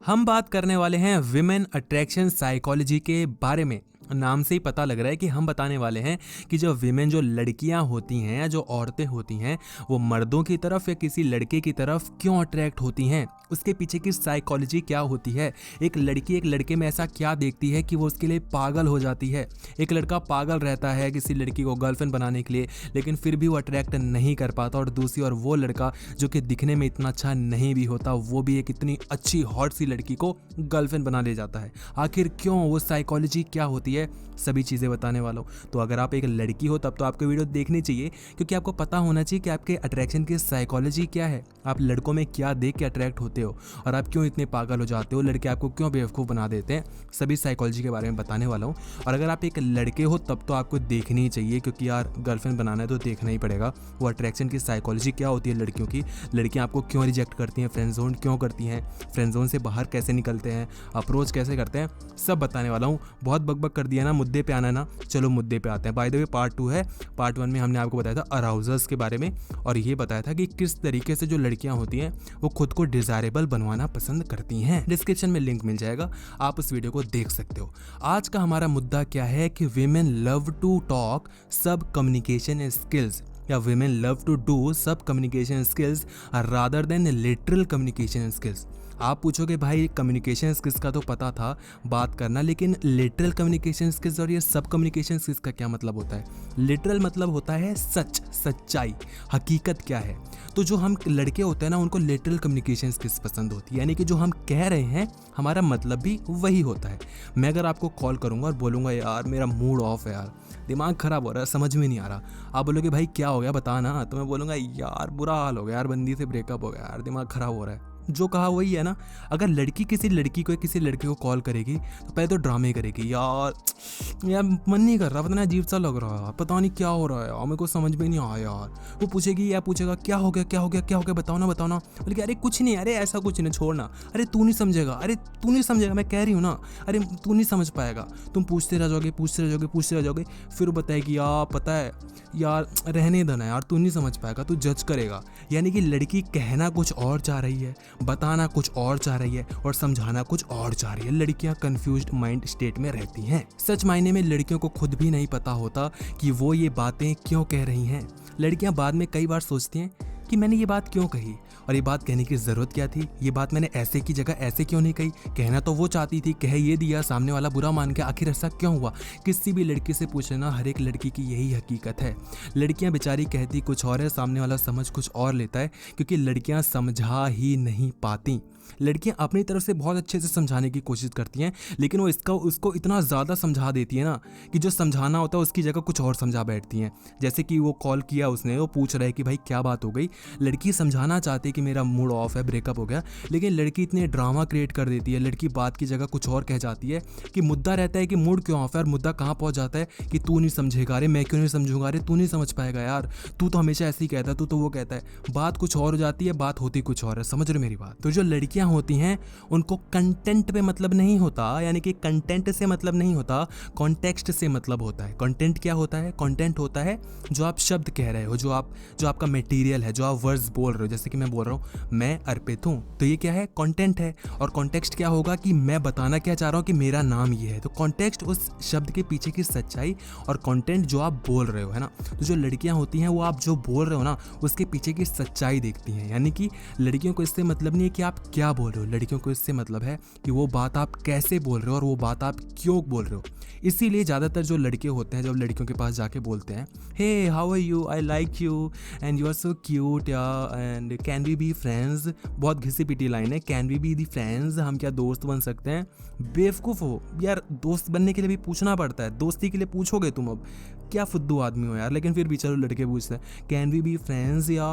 हम बात करने वाले हैं विमेन अट्रैक्शन साइकोलॉजी के बारे में। नाम से ही पता लग रहा है कि हम बताने वाले हैं कि जो विमेन, जो लड़कियां होती हैं या जो औरतें होती हैं, वो मर्दों की तरफ या किसी लड़के की तरफ क्यों अट्रैक्ट होती हैं, उसके पीछे की साइकोलॉजी क्या होती है। एक लड़की एक लड़के में ऐसा क्या देखती है कि वो उसके लिए पागल हो जाती है। एक लड़का पागल रहता है किसी लड़की को गर्लफ्रेंड बनाने के लिए, लेकिन फिर भी वो अट्रैक्ट नहीं कर पाता, और दूसरी और वो लड़का जो कि दिखने में इतना अच्छा नहीं भी होता, वो भी एक इतनी अच्छी हॉट सी लड़की को गर्लफ्रेंड बना ले जाता है। आखिर क्यों, वो साइकोलॉजी क्या होती है, सभी चीज़ें बताने वाला हूँ। तो अगर आप एक लड़की हो तब तो आपको वीडियो देखनी चाहिए, क्योंकि आपको पता होना चाहिए कि आपके अट्रैक्शन की साइकोलॉजी क्या है, आप लड़कों में क्या देख के अट्रैक्ट होते हो और आप क्यों इतने पागल हो जाते हो, लड़के आपको क्यों बेवकूफ़ बना देते हैं। सभी साइकोलॉजी के बारे में बताने वाला हूँ। और अगर आप एक लड़के हो तब तो आपको देखनी ही चाहिए, क्योंकि यार गर्लफ्रेंड बनाना है तो देखना ही पड़ेगा वो अट्रैक्शन की साइकोलॉजी क्या होती है लड़कियों की। लड़कियाँ आपको क्यों रिजेक्ट करती हैं, फ्रेंड जोन क्यों करती हैं, फ्रेंड जोन से बाहर कैसे निकलते हैं, अप्रोच कैसे करते हैं, सब बताने वाला हूँ। बहुत बकबक कर दिया ना, मुद्दे पे आना ना, चलो मुद्दे पे आते हैं। बाय द वे पार्ट 2 है। पार्ट 1 में हमने आपको बताया था अराउजल्स के बारे में, और ये बताया था कि किस तरीके से जो लड़कियां होती हैं वो खुद को डिजायरेबल बनवाना पसंद करती हैं। डिस्क्रिप्शन में लिंक मिल जाएगा, आप उस वीडियो को देख सकते हो। आज का हमारा मुद्दा क्या है कि वीमेन लव टू टॉक सब कम्युनिकेशन स्किल्स, या women love to do सब communication skills rather than literal communication skills. आप पूछोगे भाई कम्युनिकेशन स्किल्स का तो पता था बात करना, लेकिन लिटरल कम्युनिकेशन स्किल्स और ये सब कम्युनिकेशन स्किल्स का क्या मतलब होता है। लिटरल मतलब होता है सच, सच्चाई, हकीकत क्या है। तो जो हम लड़के होते हैं ना, उनको लिटरल कम्युनिकेशन स्किल्स पसंद होती है, यानी कि जो हम कह रहे हैं हमारा मतलब भी वही होता है। मैं अगर आपको कॉल करूंगा और बोलूंगा यार मेरा मूड ऑफ है, यार दिमाग खराब हो रहा है, समझ में नहीं आ रहा, आप बोलोगे भाई क्या हो गया बता ना, तो मैं बोलूँगा यार बुरा हाल हो गया यार, बंदी से ब्रेकअप हो गया यार, दिमाग खराब हो रहा है। जो कहा वही है ना। अगर लड़की किसी लड़की को किसी लड़के को कॉल करेगी तो पहले तो ड्रामे करेगी, यार यार मन नहीं कर रहा, पता नहीं अजीब सा लग रहा है, पता नहीं क्या हो रहा है यार, मेरे को समझ में नहीं आया यार। वो पूछेगी या पूछेगा क्या हो गया क्या हो गया क्या हो गया, बताओ ना। बोले अरे कुछ नहीं, अरे ऐसा कुछ नहीं, छोड़ना, अरे तू नहीं समझेगा, अरे तू नहीं समझेगा, मैं कह रही हूँ ना, अरे तू नहीं समझ पाएगा, तुम पूछते रह जाओगे। फिर वो बताएगी यार पता है यार रहने देना यार, तू नहीं समझ पाएगा, तू जज करेगा। यानी कि लड़की कहना कुछ और चाह रही है, बताना कुछ और चाह रही है, और समझाना कुछ और चाह रही है। लड़कियां कंफ्यूज्ड माइंड स्टेट में रहती हैं। सच मायने में लड़कियों को खुद भी नहीं पता होता कि वो ये बातें क्यों कह रही हैं। लड़कियां बाद में कई बार सोचती हैं कि मैंने ये बात क्यों कही, और ये बात कहने की ज़रूरत क्या थी, ये बात मैंने ऐसे की जगह ऐसे क्यों नहीं कही, कहना तो वो चाहती थी, कह ये दिया, सामने वाला बुरा मान के, आखिर ऐसा क्यों हुआ। किसी भी लड़की से पूछ लेना, हर एक लड़की की यही हकीकत है। लड़कियां बेचारी कहती कुछ और है, सामने वाला समझ कुछ और लेता है, क्योंकि लड़कियां समझा ही नहीं पाती। लड़कियां अपनी तरफ से बहुत अच्छे से समझाने की कोशिश करती हैं, लेकिन वो उसको इतना ज़्यादा समझा देती है ना कि जो समझाना होता है उसकी जगह कुछ और समझा बैठती हैं। जैसे कि वो कॉल किया उसने, वो पूछ रहा है कि भाई क्या बात हो गई, लड़की समझाना चाहती है कि मेरा मूड ऑफ है, ब्रेकअप हो गया, लेकिन लड़की इतने ड्रामा क्रिएट कर देती है, लड़की बात की जगह कुछ और कह जाती है। कि मुद्दा रहता है कि मूड क्यों ऑफ है, और मुद्दा कहाँ पहुँच जाता है कि तू नहीं समझेगा, अरे मैं क्यों नहीं समझूंगा, अरे तू नहीं समझ पाएगा यार, तू तो हमेशा ऐसे ही कहता है, तू तो वो कहता है। बात कुछ और हो जाती है, बात होती कुछ और है। समझ रहे मेरी बात। तो जो लड़कियां होती हैं उनको कंटेंट पे मतलब नहीं होता, यानी कि कंटेंट से मतलब नहीं होता, कॉन्टेक्स्ट से मतलब होता है। कंटेंट क्या होता है, कंटेंट होता है जो आप शब्द कह रहे हो, जो आपका मटेरियल है, जो आप वर्ड्स बोल रहे हो। जैसे कि मैं बोल रहा हूँ मैं अर्पित हूँ, तो ये क्या है, कंटेंट है। और कॉन्टेक्स्ट क्या होगा कि मैं बताना क्या चाह रहा हूँ कि मेरा नाम ये है। तो कॉन्टेक्स्ट उस शब्द के पीछे की सच्चाई, और कंटेंट जो आप बोल रहे हो, है ना। तो जो लड़कियां होती हैं वो आप जो बोल रहे हो ना उसके पीछे की सच्चाई देखती हैं। यानी कि लड़कियों को इससे मतलब नहीं है कि आप क्या बोल रहे हो, लड़कियों को इससे मतलब है कि वो बात आप कैसे बोल रहे हो और वो बात आप क्यों बोल रहे हो। इसीलिए ज़्यादातर जो लड़के होते हैं जब लड़कियों के पास जाके बोलते हैं, hey how are you, I like you and you are so cute या and can we be friends, बहुत घिसी पिटी लाइन है, can we be the friends, हम क्या दोस्त बन सकते हैं। बेवकूफ़ हो यार, दोस्त बनने के लिए भी पूछना पड़ता है, दोस्ती के लिए पूछोगे तुम, अब क्या फुद्दू आदमी हो यार। लेकिन फिर भी चलो लड़के पूछते हैं कैन वी बी फ्रेंड्स या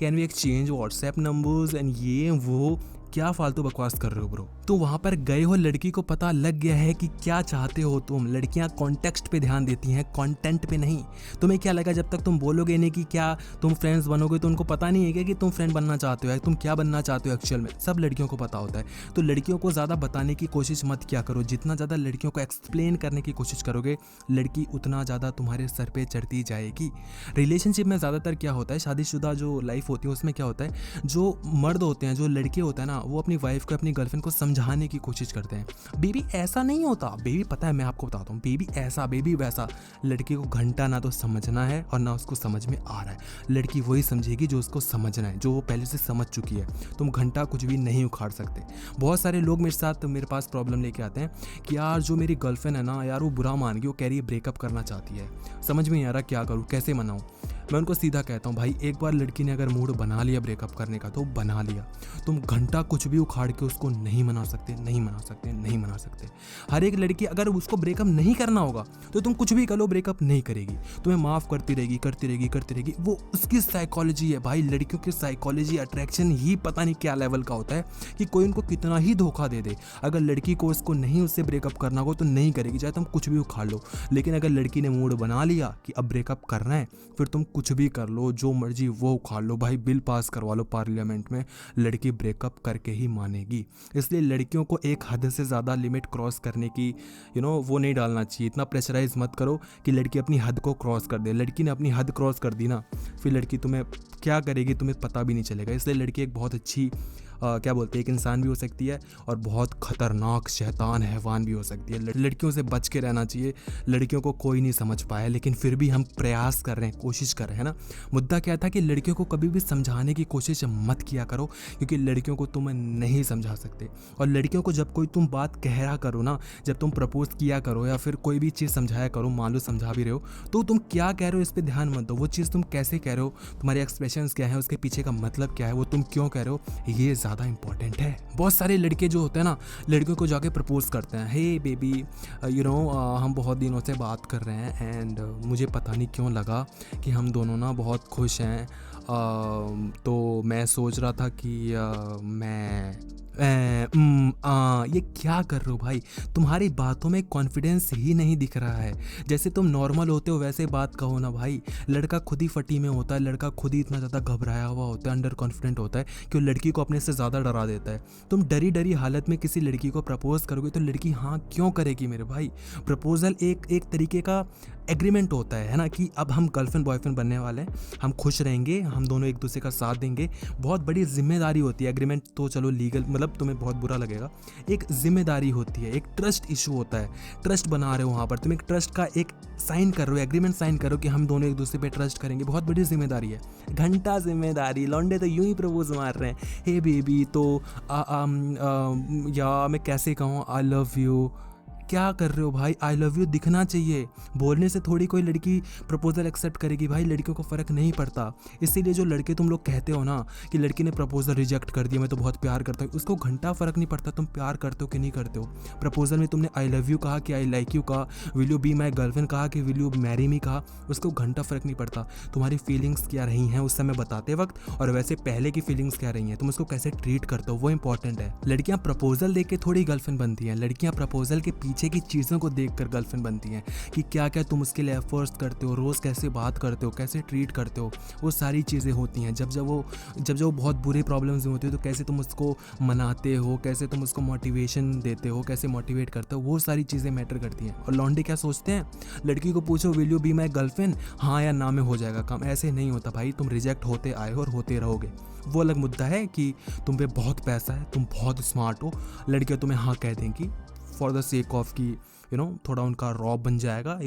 can we exchange WhatsApp numbers and ये वो, क्या फालतू बकवास कर रहे हो ब्रो। तो वहां पर गए हो, लड़की को पता लग गया है कि क्या चाहते हो तुम। लड़कियां कॉन्टेक्स्ट पे ध्यान देती हैं, कंटेंट पे नहीं। तुम्हें क्या लगा जब तक तुम बोलोगे नहीं कि क्या तुम फ्रेंड्स बनोगे, तो उनको पता नहीं है क्या कि तुम फ्रेंड बनना चाहते हो, तुम क्या बनना चाहते हो एक्चुअल में। सब लड़कियों को पता होता है। तो लड़कियों को ज़्यादा बताने की कोशिश मत किया करो। जितना ज़्यादा लड़कियों को एक्सप्लेन करने की कोशिश करोगे, लड़की उतना ज़्यादा तुम्हारे सर पे चढ़ती जाएगी। रिलेशनशिप में ज़्यादातर क्या होता है, शादीशुदा जो लाइफ होती है उसमें क्या होता है, जो मर्द होते हैं, जो लड़के होते हैं ना, वो अपनी वाइफ को, अपनी गर्लफ्रेंड को समझाने की कोशिश करते हैं, बेबी ऐसा नहीं होता, बेबी पता है मैं आपको बताता हूँ, बेबी ऐसा, बेबी वैसा। लड़की को घंटा ना तो समझना है और ना उसको समझ में आ रहा है। लड़की वही समझेगी जो उसको समझना है, जो वो पहले से समझ चुकी है। तुम घंटा कुछ भी नहीं उखाड़ सकते। बहुत सारे लोग मेरे पास प्रॉब्लम लेके आते हैं कि यार जो मेरी गर्लफ्रेंड है ना यार, वो बुरा मान गई, वो कह रही है ब्रेकअप करना चाहती है, समझ में नहीं आ रहा क्या करूँ, कैसे मनाऊँ। मैं उनको सीधा कहता हूँ, भाई एक बार लड़की ने अगर मूड बना लिया ब्रेकअप करने का तो बना लिया। तुम घंटा कुछ भी उखाड़ के उसको नहीं मना सकते, नहीं मना सकते, नहीं मना सकते। हर एक लड़की अगर उसको ब्रेकअप नहीं करना होगा तो तुम कुछ भी कर लो, ब्रेकअप नहीं करेगी, तुम्हें माफ़ करती रहेगी, करती रहेगी, करती रहेगी। वो उसकी साइकोलॉजी है भाई। लड़कियों की साइकोलॉजी, अट्रैक्शन ही पता नहीं क्या लेवल का होता है कि कोई उनको कितना ही धोखा दे दे, अगर लड़की को उसको नहीं उससे ब्रेकअप करना हो तो नहीं करेगी, चाहे तुम कुछ भी उखाड़ लो। लेकिन अगर लड़की ने मूड बना लिया कि अब ब्रेकअप करना है, फिर तुम कुछ भी कर लो, जो मर्जी वो उखाड़ लो भाई, बिल पास करवा लो पार्लियामेंट में, लड़की ब्रेकअप करके ही मानेगी। इसलिए लड़कियों को एक हद से ज़्यादा लिमिट क्रॉस करने की वो नहीं डालना चाहिए। इतना प्रेशराइज मत करो कि लड़की अपनी हद को क्रॉस कर दे। लड़की ने अपनी हद क्रॉस कर दी ना, फिर लड़की तुम्हें क्या करेगी तुम्हें पता भी नहीं चलेगा। इसलिए लड़की एक बहुत अच्छी क्या बोलते हैं, एक इंसान भी हो सकती है और बहुत खतरनाक शैतान हैवान भी हो सकती है। लड़कियों से बच के रहना चाहिए। लड़कियों को कोई नहीं समझ पाया, लेकिन फिर भी हम प्रयास कर रहे हैं, कोशिश कर रहे हैं ना। मुद्दा क्या था कि लड़कियों को कभी भी समझाने की कोशिश मत किया करो, क्योंकि लड़कियों को तुम नहीं समझा सकते। और लड़कियों को जब कोई तुम बात कह रहा करो ना, जब तुम प्रपोज किया करो या फिर कोई भी चीज़ समझाया करो, मान लो समझा भी रहे हो, तो तुम क्या कह रहे हो इस पर ध्यान मत दो। वो चीज़ तुम कैसे कह रहे हो, तुम्हारे एक्सप्रेशंस क्या है, उसके पीछे का मतलब क्या है, वो तुम क्यों कह रहे हो, ये ज़्यादा इंपॉर्टेंट है। बहुत सारे लड़के जो होते हैं ना, लड़कियों को जाके प्रपोज करते हैं, हे बेबी हम बहुत दिनों से बात कर रहे हैं एंड मुझे पता नहीं क्यों लगा कि हम दोनों ना बहुत खुश हैं, तो मैं सोच रहा था कि ये क्या कर रहे हो भाई, तुम्हारी बातों में कॉन्फिडेंस ही नहीं दिख रहा है। जैसे तुम नॉर्मल होते हो वैसे बात कहो ना भाई। लड़का खुद ही फटी में होता है, लड़का खुद ही इतना ज़्यादा घबराया हुआ होता है, अंडर कॉन्फिडेंट होता है कि वो लड़की को अपने से ज़्यादा डरा देता है। तुम डरी डरी हालत में किसी लड़की को प्रपोज करोगे तो लड़की हाँ क्यों करेगी मेरे भाई। प्रपोजल एक तरीके का एग्रीमेंट होता है ना, कि अब हम गर्लफ्रेंड बॉयफ्रेंड बनने वाले हैं, हम खुश रहेंगे, हम दोनों एक दूसरे का साथ देंगे। बहुत बड़ी जिम्मेदारी होती है। एग्रीमेंट तो चलो लीगल, मतलब तुम्हें बहुत बुरा लगेगा, एक जिम्मेदारी होती है, एक ट्रस्ट इशू होता है। ट्रस्ट बना रहे हो वहाँ पर, तुम एक ट्रस्ट का एक साइन कर रहे हो, एग्रीमेंट साइन करो कि हम दोनों एक दूसरे पे ट्रस्ट करेंगे। बहुत बड़ी जिम्मेदारी है, घंटा जिम्मेदारी। लौंडे तो यूं ही प्रपोज मार रहे हैं, हे बेबी तो या मैं कैसे कहूँ, आई लव यू। क्या कर रहे हो भाई, आई लव यू दिखना चाहिए। बोलने से थोड़ी कोई लड़की प्रपोजल एक्सेप्ट करेगी भाई, लड़कियों को फ़र्क नहीं पड़ता। इसीलिए जो लड़के तुम लोग कहते हो ना कि लड़की ने प्रपोजल रिजेक्ट कर दिया, मैं तो बहुत प्यार करता हूँ, उसको घंटा फ़र्क नहीं पड़ता तुम प्यार करते हो कि नहीं करते हो। प्रपोजल में तुमने आई लव यू कहा कि आई लाइक यू कहा, will you be my girlfriend कहा कि विल यू मैरी मी कहा, उसको घंटा फ़र्क नहीं पड़ता। तुम्हारी फीलिंग्स क्या रही हैं उस समय बताते वक्त, और वैसे पहले की फीलिंग्स क्या रही हैं, तुम उसको कैसे ट्रीट करते हो, वो इंपॉर्टेंट है। लड़कियाँ प्रपोजल देख के थोड़ी गर्लफ्रेंड बनती हैं, लड़कियाँ प्रपोजल के पीछे की चीज़ों को देखकर गर्लफ्रेंड बनती हैं, कि क्या क्या तुम उसके लिए एफर्ट्स करते हो, रोज़ कैसे बात करते हो, कैसे ट्रीट करते हो, वो सारी चीज़ें होती हैं। जब वो बहुत बुरे प्रॉब्लम्स में होती है तो कैसे तुम उसको मनाते हो, कैसे तुम उसको मोटिवेशन देते हो, कैसे मोटिवेट करते हो, वो सारी चीज़ें मैटर करती हैं। और लौंडे क्या सोचते हैं, लड़की को पूछो will you be my girlfriend, हाँ या ना में हो जाएगा काम। ऐसे नहीं होता भाई, तुम रिजेक्ट होते आए हो और होते रहोगे। वो अलग मुद्दा है कि तुम पे बहुत पैसा है, तुम बहुत स्मार्ट हो, लड़कियाँ तुम्हें हाँ कह देंगी फॉर द सेक ऑफ कि थोड़ा उनका रॉब बन जाएगा,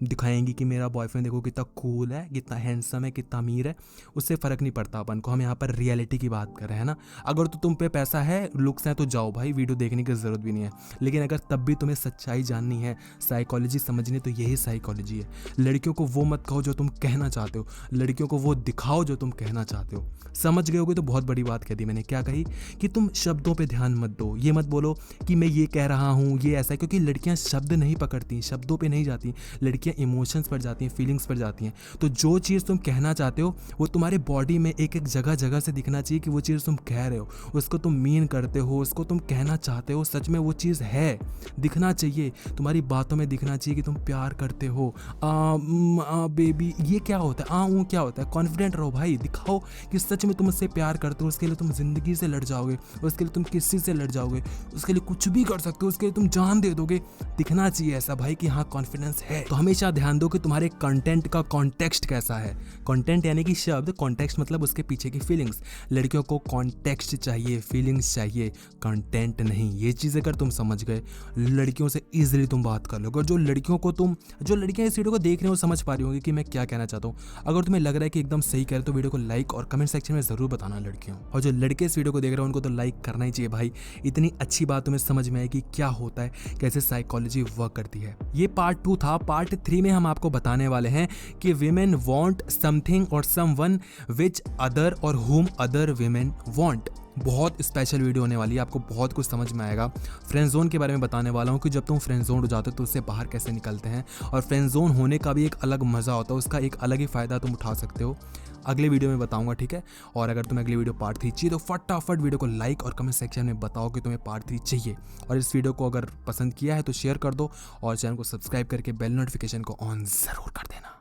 दिखाएंगी कि मेरा बॉयफ्रेंड देखो कितना कूल है, कितना हैंडसम है, कितना अमीर है। उससे फ़र्क नहीं पड़ता अपन को, हम यहाँ पर रियलिटी की बात कर रहे हैं ना। अगर तो तुम पे पैसा है, लुक्स हैं, तो जाओ भाई, वीडियो देखने की ज़रूरत भी नहीं है। लेकिन अगर तब भी तुम्हें सच्चाई जाननी है, साइकोलॉजी समझनी, तो यही साइकोलॉजी है। लड़कियों को वो मत कहो जो तुम कहना चाहते हो, लड़कियों को वो दिखाओ जो तुम कहना चाहते हो। समझ गए होगे तो बहुत बड़ी बात कह दी मैंने। क्या कही कि तुम शब्दों पे ध्यान मत दो, ये मत बोलो कि मैं ये कह रहा हूँ, ये ऐसा है, क्योंकि लड़कियाँ शब्द नहीं पकड़ती, शब्दों पे नहीं जाती, लड़कियाँ इमोशंस पर जाती हैं, फीलिंग्स पर जाती हैं। तो जो चीज़ तुम कहना चाहते हो वो तुम्हारे बॉडी में एक एक जगह से दिखना चाहिए कि वो चीज़ तुम कह रहे हो, उसको तुम मीन करते हो, उसको तुम कहना चाहते हो, सच में वो चीज़ है, दिखना चाहिए, तुम्हारी बातों में दिखना चाहिए कि तुम प्यार करते हो। बेबी ये क्या होता है, वो क्या होता है, कॉन्फिडेंट रहो भाई, दिखाओ कि सच में तुम उससे प्यार करते हो। उसके लिए तुम ज़िंदगी से लड़ जाओगे, उसके लिए तुम किसी से लड़ जाओगे, उसके लिए कुछ भी कर सकते हो, उसके लिए तुम जान दे दोगे। दिखना चाहिए ऐसा भाई कि हाँ कॉन्फिडेंस है। तो हमेशा ध्यान दो कि तुम्हारे कंटेंट का कॉन्टेक्स्ट कैसा है। कंटेंट यानी कि शब्द, कॉन्टेक्स्ट मतलब उसके पीछे की फीलिंग्स। लड़कियों को कॉन्टेक्स्ट चाहिए, फीलिंग्स चाहिए, कंटेंट नहीं। ये चीज़ अगर तुम समझ गए, लड़कियों से ईजिली तुम बात कर लोगे। जो लड़कियां इस वीडियो को देख रहे हो समझ पा रही होंगी कि मैं क्या कहना चाहता हूँ। अगर तुम्हें लग रहा है कि एकदम सही कह रहे तो वीडियो को लाइक और कमेंट सेक्शन में जरूर बताना लड़कियों। और जो लड़के इस वीडियो को देख रहे हो उनको तो लाइक करना ही चाहिए भाई। इतनी अच्छी बात तुम्हें समझ में आएगी क्या होता है, कैसे साइकोलॉजी वर्क करती है। ये पार्ट 2 था। पार्ट 3 में हम आपको बताने वाले हैं कि वीमेन वांट समथिंग और समवन विच अदर और हुम अदर वीमेन वांट। बहुत स्पेशल वीडियो होने वाली है, आपको बहुत कुछ समझ में आएगा। फ्रेंड जोन के बारे में बताने वाला हूँ कि जब तुम फ्रेंड जोन हो जाते हो तो उससे बाहर कैसे निकलते हैं, और फ्रेंड जोन होने का भी एक अलग मज़ा होता है, उसका एक अलग ही फ़ायदा तुम उठा सकते हो। अगले वीडियो में बताऊंगा, ठीक है। और अगर तुम्हें अगली वीडियो पार्ट 3 चाहिए तो फटाफट वीडियो को लाइक और कमेंट सेक्शन में बताओ कि तुम्हें पार्ट 3 चाहिए। और इस वीडियो को अगर पसंद किया है तो शेयर कर दो और चैनल को सब्सक्राइब करके बेल नोटिफिकेशन को ऑन ज़रूर कर देना।